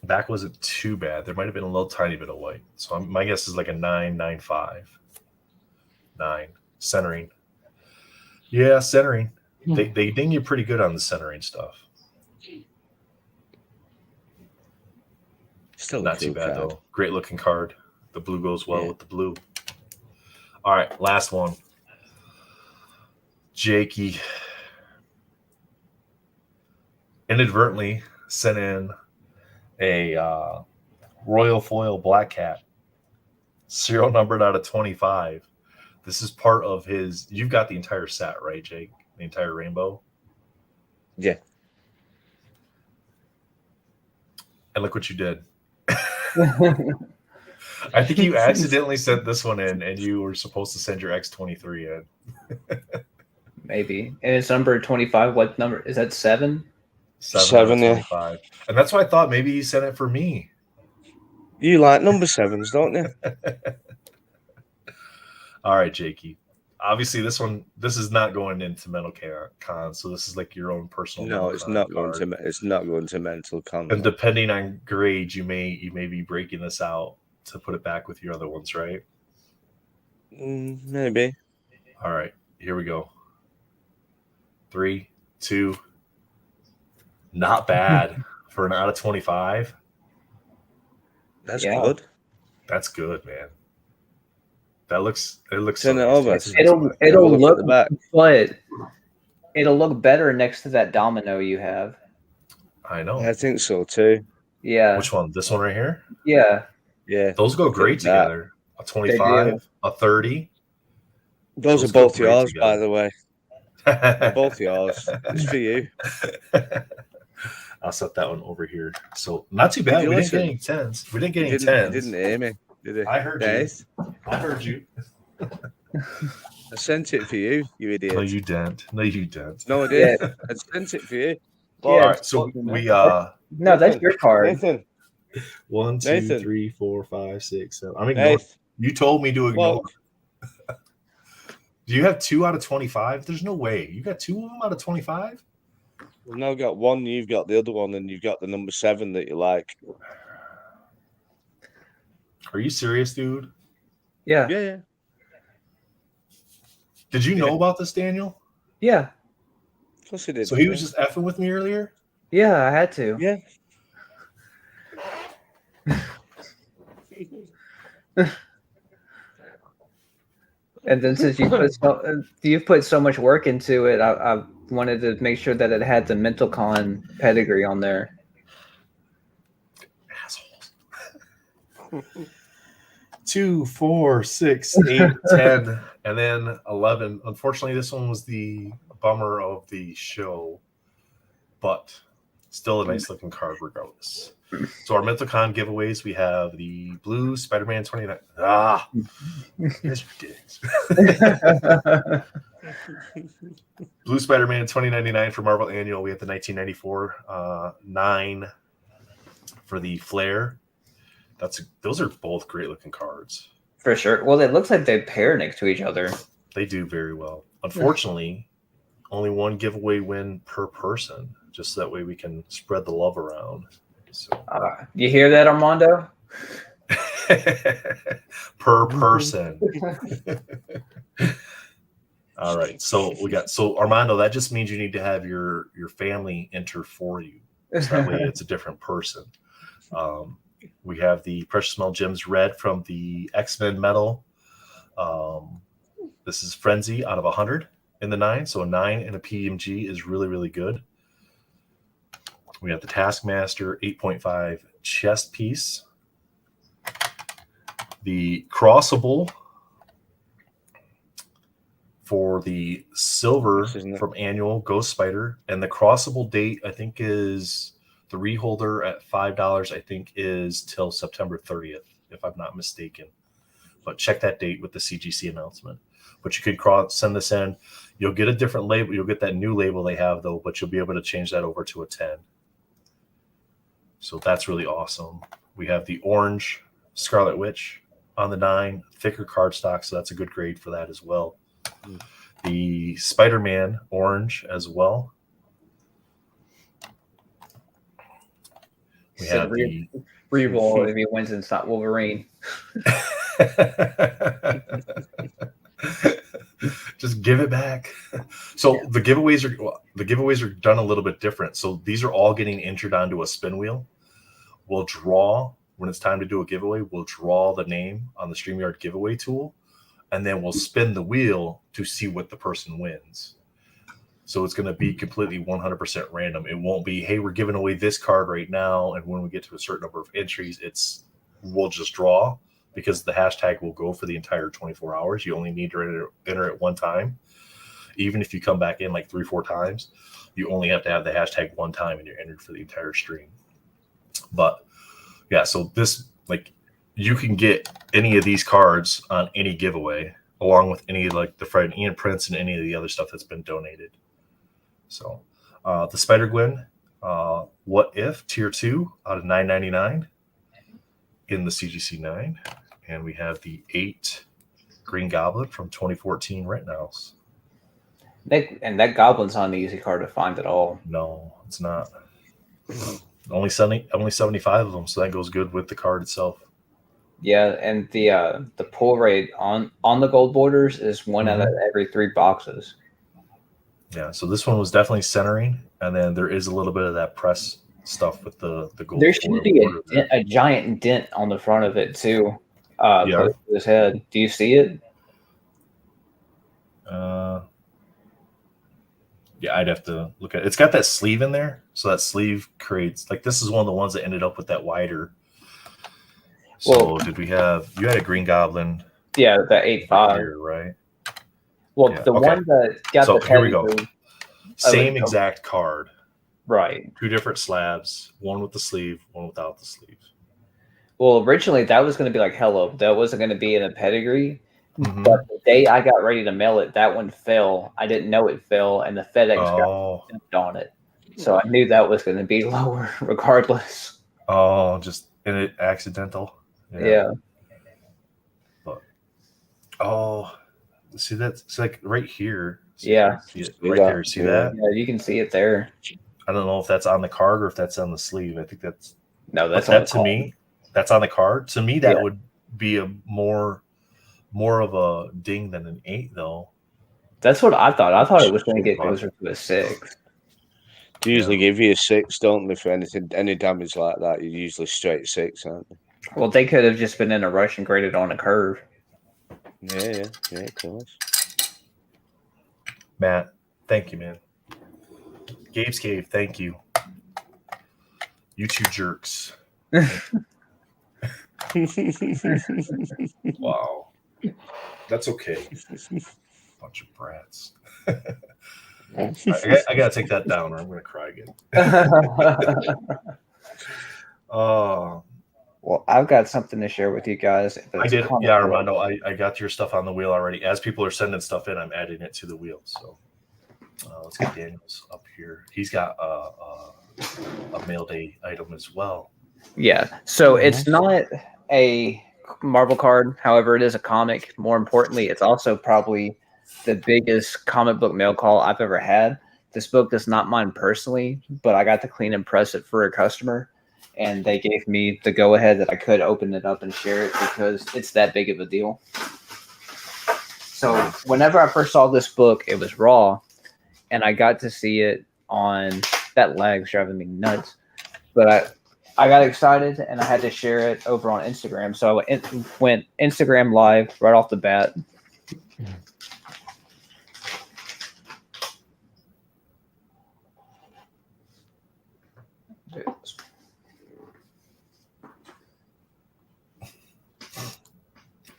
Back wasn't too bad. There might have been a little tiny bit of white. So my guess is like a 9.95. 9. Centering. Yeah, centering. They ding you pretty good on the centering stuff. Still not too bad though. Great looking card. The blue goes well with the blue. All right, last one. Jakey inadvertently sent in a Royal Foil Black Cat, serial numbered out of 25. This is part of his. You've got the entire set, right, Jake? The entire rainbow. Yeah. And look what you did. I think you accidentally sent this one in, and you were supposed to send your X23 in. Maybe. And it's number 25. What number? Is that 7? 7, 25. And that's why I thought maybe you sent it for me. You like number 7s, don't you? All right, Jakey. Obviously, this is not going into Mental Con, so this is like your own personal. No, it's not going to. It's not going to Mental Con. And depending on grade, you may be breaking this out to put it back with your other ones, right? Maybe. All right, here we go. 3, 2. Not bad for an out of 25. That's good. That's good, man. It looks. Turn it over. It'll look the back. But it'll look better next to that domino you have. I know. I think so too. Yeah. Which one? This one right here? Yeah. Yeah. Those go great together. A 25, a 30. Those are both yours, by the way. They're both yours. It's for you. I'll set that one over here. So not too bad. We didn't get any 10s. We didn't get any 10s. You didn't hear me, did you? I heard you. I heard you. I sent it for you, you idiot. No, you didn't. No, you didn't. No, I did. I sent it for you. All right, so we no, that's your card. Nathan. 1, 2, 3, 4, 5, 6, 7. I'm ignoring. You told me to ignore. Do you have 2 out of 25? There's no way. You got 2 of them out of 25? We've now got one, you've got the other one, and you've got the number 7 that you like. Are you serious, dude? Yeah. Yeah. Did you know about this, Daniel? Yeah. Of course he did. So he was just effing with me earlier? Yeah, I had to. Yeah. And then since you've put so much work into it, I wanted to make sure that it had the Mental Con pedigree on there. Assholes. 2, 4, 6, 8, 10, and then 11. Unfortunately, this one was the bummer of the show, but still a nice looking card regardless. So our Mental Con giveaways, we have the blue Spider-Man 29. That's ridiculous. Blue Spider-Man 2099 for Marvel Annual. We have the 1994 9 for the Flare. Those are both great looking cards. For sure. Well, it looks like they pair next to each other. They do very well. Unfortunately, only one giveaway win per person, just so that way we can spread the love around. So. You hear that, Armando? Per person. All right. So Armando, that just means you need to have your family enter for you. So that way it's a different person. We have the Precious Metal Gems Red from the X-Men Metal. This is Frenzy out of 100 in the 9. So a 9 in a PMG is really, really good. We have the Taskmaster 8.5 chest piece. The Crossable for the silver from Annual Ghost Spider. And the Crossable date, I think, is the reholder at $5, I think, is till September 30th, if I'm not mistaken. But check that date with the CGC announcement. But you could send this in. You'll get a different label. You'll get that new label they have, though, but you'll be able to change that over to a 10. So that's really awesome. We have the orange Scarlet Witch on the 9, thicker cardstock, so that's a good grade for that as well. The Spider-Man orange as well. We have the Reroll if he wins and it's not Wolverine. Just give it back. So the giveaways are done a little bit different. So these are all getting entered onto a spin wheel. We'll draw when it's time to do a giveaway. We'll draw the name on the StreamYard giveaway tool, and then we'll spin the wheel to see what the person wins. So it's going to be completely 100% random. It won't be, hey, we're giving away this card right now, and when we get to a certain number of entries, we'll just draw, because the hashtag will go for the entire 24 hours. You only need to enter it one time. Even if you come back in like 3-4 times, you only have to have the hashtag one time and you're entered for the entire stream. But yeah, so this, like, you can get any of these cards on any giveaway, along with any, like, the Fred and Ian prints and any of the other stuff that's been donated. So the Spider-Gwen, What If, Tier 2 out of $9.99 in the CGC 9. And we have the 8 Green Goblin from 2014 Rittenhouse. And that Goblin's not an easy card to find at all. No, it's not. Only 75 of them, so that goes good with the card itself. Yeah, and the pull rate on the gold borders is one out of every 3 boxes. Yeah, so this one was definitely centering, and then there is a little bit of that press stuff with the gold. There should be a giant dent on the front of it too, close to his head. Do you see it? Yeah, I'd have to look at it. It's got that sleeve in there, so that sleeve creates, like, this is one of the ones that ended up with that wider. So did we have, you had a Green Goblin? Yeah, the 8.5. Here, right? Well, yeah, the one that got so the here we go. Same exact card. Right. 2 different slabs, one with the sleeve, one without the sleeve. Well, originally that was going to be like Hello. That wasn't going to be in a pedigree. But the day I got ready to mail it, that one fell. I didn't know it fell, and the FedEx got dumped on it. So I knew that was going to be lower regardless. Oh, just in it accidental. Yeah. But see that? It's like right here. Yeah. Right there. See that? Yeah, you can see it there. I don't know if that's on the card or if that's on the sleeve. I think that's that's that to me. That's on the card. To me, that would be a more of a ding than an 8, though. That's what I thought. I thought it was going to get closer to a 6. They usually give you a 6, don't they, for any damage like that? You're usually straight 6, aren't they? Well, they could have just been in a rush and graded on a curve. Yeah, of course. Matt, thank you, man. Gabe's Cave, thank you. You two jerks. Wow. That's okay. Bunch of brats. I gotta take that down or I'm gonna cry again. Well, I've got something to share with you guys. I did. Yeah, Armando, I got your stuff on the wheel already. As people are sending stuff in, I'm adding it to the wheel. So let's get Daniel's up here. He's got a mail day item as well. Yeah. So it's not a Marvel card. However, it is a comic. More importantly, it's also probably the biggest comic book mail call I've ever had. This book is not mine personally, but I got to clean and press it for a customer, and they gave me the go-ahead that I could open it up and share it because it's that big of a deal. So whenever I first saw this book, it was raw, and I got to see it on that leg's driving me nuts. But I got excited and I had to share it over on Instagram. So I went Instagram live right off the bat.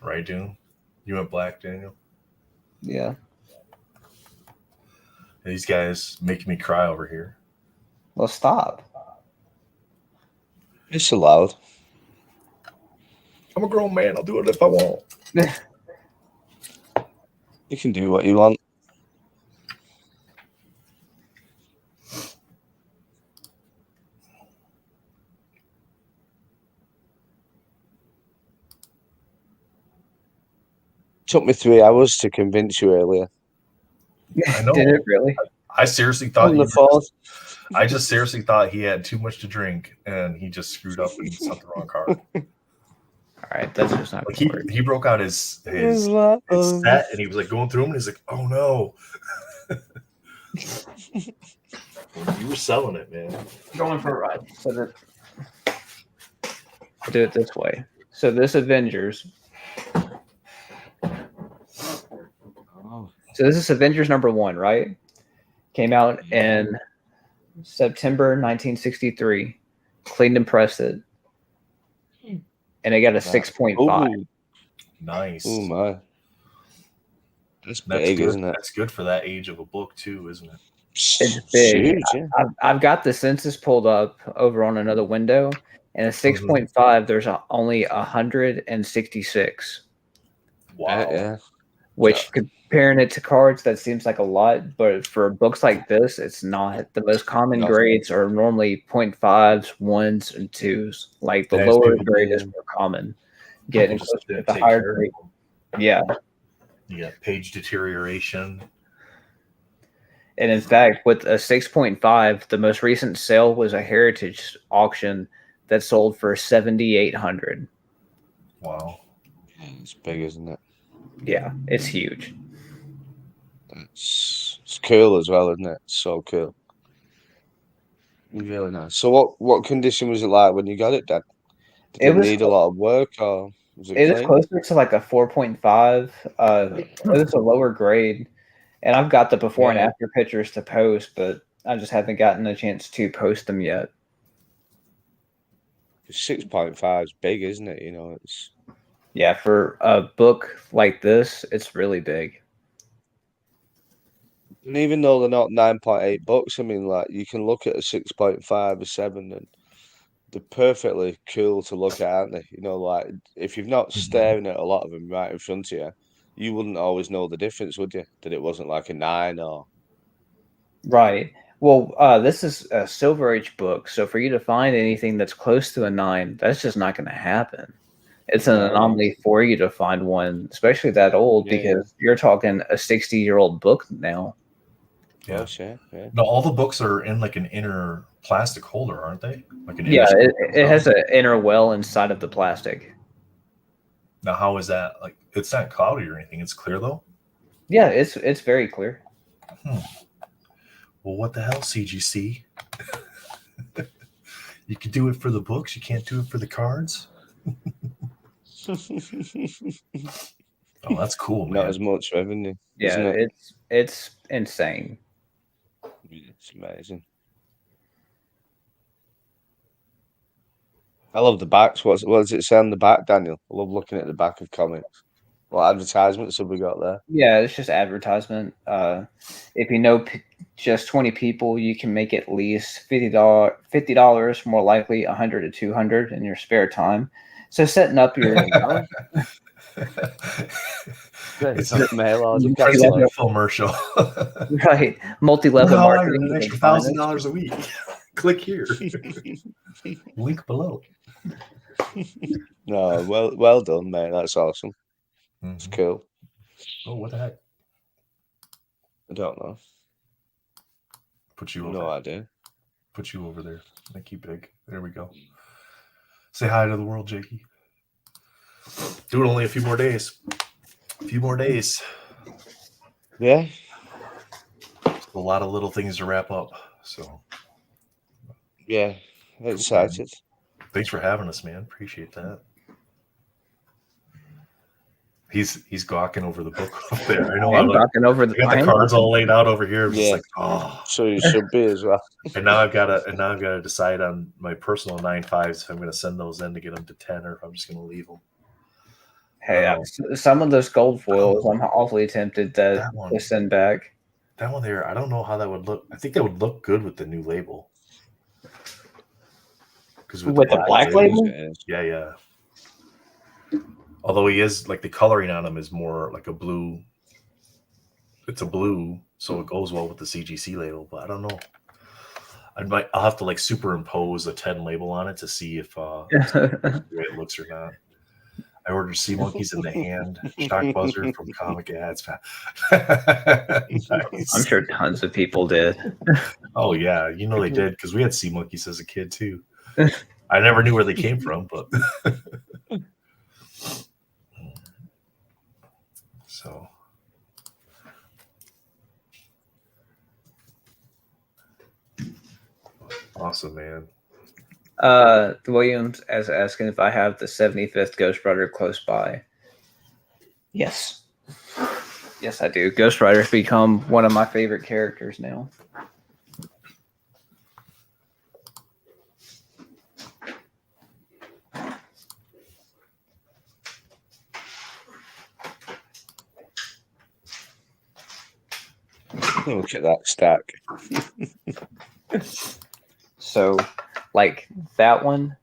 Right, Doom? You went black, Daniel? Yeah. These guys making me cry over here. Well, stop. It's allowed. I'm a grown man. I'll do it if I want. You can do what you want. Took me 3 hours to convince you earlier. I know. Did it really? I seriously thought On the phone. I just seriously thought he had too much to drink and he just screwed up and sent the wrong card. All right, that's just not Like gonna work. he broke out his set and he was like going through them and he's like, oh no. You were selling it, man. Going for a ride. So that I'll do it this way. So this Avengers. Oh. So this is Avengers #1, right? Came out in September 1963. Cleaned and pressed it. And it got a 6.5. Ooh. Nice. Oh my. That's That's big, good. isn't it? That's good for that age of a book too, isn't it? It's big. Huge, yeah. I've got the census pulled up over on another window, and a 6.5. There's only 166. Wow. Yeah. Which, comparing it to cards, that seems like a lot, but for books like this, it's not. The most common No. grades are normally 0.5s, 1s, and 2s. Like the Nice, lower people grade do. is more common. Getting Just closer to didn't the take higher care of grade. them. Yeah. You got page deterioration. And in fact, with a 6.5, the most recent sale was a heritage auction that sold for $7,800. Wow. It's big, isn't it? Yeah, it's huge. It's cool as well, isn't it? It's so cool. Really nice. So what condition was it like when you got it, Dad? Did it need a lot of work or was it It was clean? closer to like a 4.5. It was a lower grade. And I've got the before and after pictures to post, but I just haven't gotten a chance to post them yet. 6.5 is big, isn't it? You know, it's Yeah, for a book like this, it's really big. and even though they're not 9.8 books, I mean, like you can look at a 6.5 or 7 and they're perfectly cool to look at, aren't they? You know, like if you've not staring at a lot of them right in front of you, you wouldn't always know the difference, would you? That it wasn't like a 9 or Right. Well, this is a Silver Age book, so for you to find anything that's close to a 9, that's just not going to happen. It's an anomaly for you to find one, especially that old, because you're talking a 60-year-old book now. Yeah. Yeah. No, all the books are in like an inner plastic holder, aren't they? Like an Yeah, inner it has an inner well inside of the plastic. Now, how is that? Like, it's not cloudy or anything. It's clear though. Yeah, it's very clear. Well, what the hell, CGC? You can do it for the books. You can't do it for the cards. Oh, that's cool, man. Not as much revenue. Yeah, isn't it? it's insane. It's amazing. I love the backs. What does it say on the back, Daniel? I love looking at the back of comics. What advertisements have we got there? Yeah, it's just advertisement. If you know just 20 people, you can make at least $50, more likely 100 to 200 in your spare time. So setting up your It's a mail order. Commercial. Right, multi-level marketing. An extra $1,000 a week. Click here. Link below. No, well done, mate. That's awesome. It's cool. Oh, what the heck? I don't know. Put you over. No idea. Put you over there. Make you big. There we go. Say hi to the world, Jakey. Do it only a few more days. A few more days. Yeah. A lot of little things to wrap up. So. Yeah. Excited. Thanks for having us, man. Appreciate that. He's gawking over the book up there. I know. I'm gawking over the. I got the cards all laid out over here. I'm just Yeah. like, oh. So you should be as well. And now I've got to decide on my personal 9.5s if I'm going to send those in to get them to 10 or if I'm just going to leave them. Hey, some of those gold foils, I'm awfully tempted to send back. That one there, I don't know how that would look. I think that would look good with the new label. Because with the black label? Yeah. Although he is like the coloring on him is more like a blue. It's a blue, so it goes well with the CGC label. But I don't know. I'll have to like superimpose a 10 label on it to see if the way it looks or not. I ordered sea monkeys in the hand shock buzzard from Comic Ads. Nice. I'm sure tons of people did. Oh yeah, you know they did because we had sea monkeys as a kid too. I never knew where they came from, but so awesome, man. Williams is asking if I have the 75th Ghost Rider close by. Yes. Yes, I do. Ghost Rider's become one of my favorite characters now. Look at that stack. So, like that one,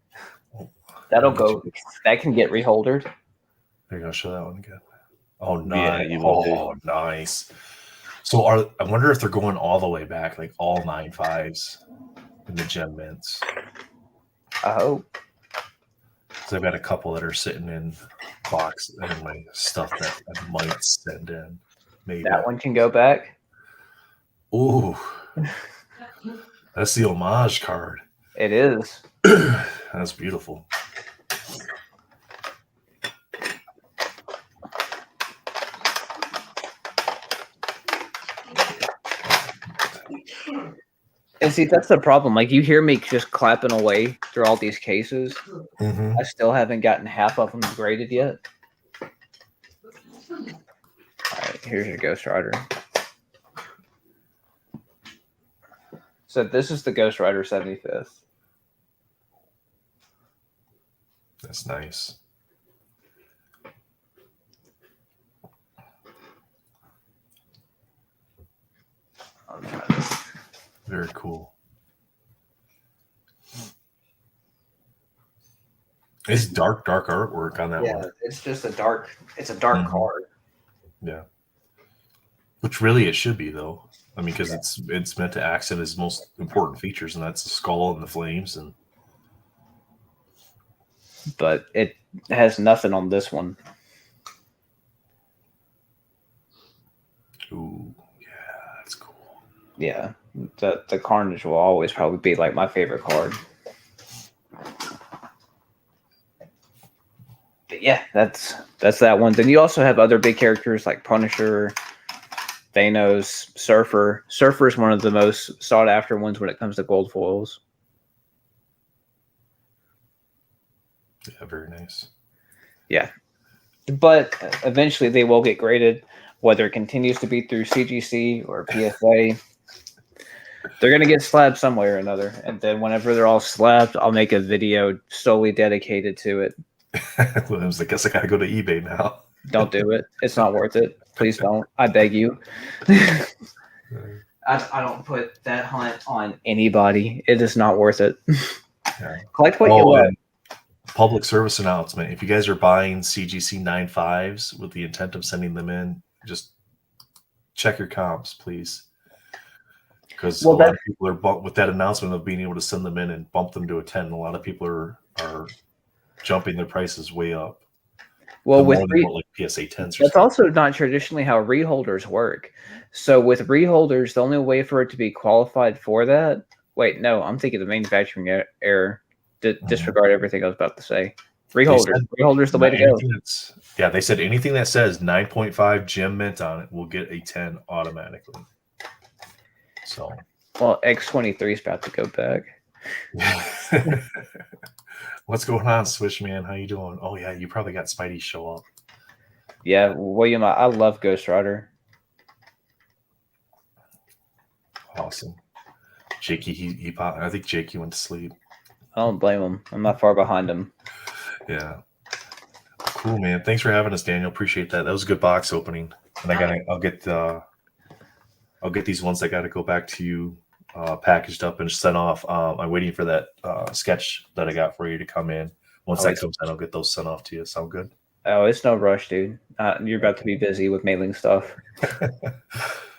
that'll go. That can get reholdered. There you go. Show that one again. Oh, nice. Yeah, nice. So I wonder if they're going all the way back, like all 9.5s in the gem mints. I hope. So I've got a couple that are sitting in box and my stuff that I might send in. Maybe that one can go back. Ooh, that's the homage card. It is. That's beautiful. And see, that's the problem. Like, you hear me just clapping away through all these cases. Mm-hmm. I still haven't gotten half of them graded yet. All right, here's your Ghost Rider. So this is the Ghost Rider 75th. That's nice. Very cool. It's dark artwork on that one. Yeah, it's just a dark. It's a dark card. Yeah. Which really it should be though. I mean, because it's meant to accent his most important features, and that's the skull and the flames, and. But it has nothing on this one. Ooh, yeah, that's cool. Yeah, the Carnage will always probably be like my favorite card. But yeah, that's that one. Then you also have other big characters like Punisher, Thanos, Surfer. Surfer is one of the most sought after ones when it comes to gold foils. Yeah, very nice. Yeah. But eventually they will get graded, whether it continues to be through CGC or PSA. They're going to get slabbed some way or another. And then whenever they're all slabbed, I'll make a video solely dedicated to it. Williams, I guess I got to go to eBay now. Don't do it. It's not worth it. Please don't. I beg you. I don't put that hunt on anybody. It is not worth it. Yeah. Collect what you want. Public service announcement. If you guys are buying CGC 9.5s with the intent of sending them in, just check your comps, please. Because a lot of people are with that announcement of being able to send them in and bump them to a 10. A lot of people are jumping their prices way up. Well, with like PSA 10s. That's also not traditionally how reholders work. So with reholders, the only way for it to be qualified for that. Wait, no, I'm thinking the manufacturing error. Disregard everything I was about to say. Reholders the way to go. Yeah, they said anything that says 9.5 gem mint on it will get a 10 automatically. So, well, X23 is about to go back. What's going on, Swish Man? How you doing? Oh yeah, you probably got Spidey show up. Yeah, William, I love Ghost Rider. Awesome. Jakey, he popped. I think Jakey went to sleep. I don't blame him. I'm not far behind him. Yeah. Cool, man. Thanks for having us, Daniel. Appreciate that. That was a good box opening. And I'll get these ones that got to go back to you, packaged up and sent off. I'm waiting for that sketch that I got for you to come in. Once that comes in, I'll get those sent off to you. Sound good? Oh, it's no rush, dude. You're about to be busy with mailing stuff.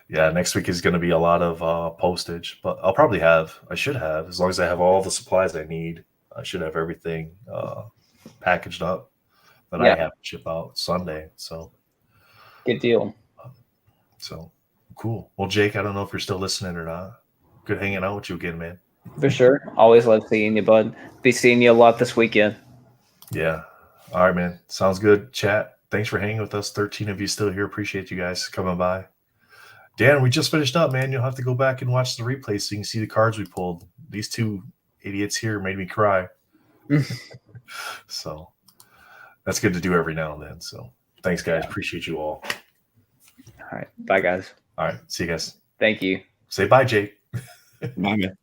Yeah, next week is going to be a lot of postage, but I should have, as long as I have all the supplies I need, I should have everything packaged up that I have to ship out Sunday. So good deal. So cool. Well, Jake, I don't know if you're still listening or not. Good hanging out with you again, man. For sure. Always love seeing you, bud. Be seeing you a lot this weekend. Yeah. All right, man. Sounds good. Chat. Thanks for hanging with us. 13 of you still here. Appreciate you guys coming by. Dan, we just finished up, man. You'll have to go back and watch the replay so you can see the cards we pulled. These two idiots here made me cry. So that's good to do every now and then. So thanks, guys. Appreciate you all. All right. Bye, guys. All right. See you guys. Thank you. Say bye, Jake. Bye, man.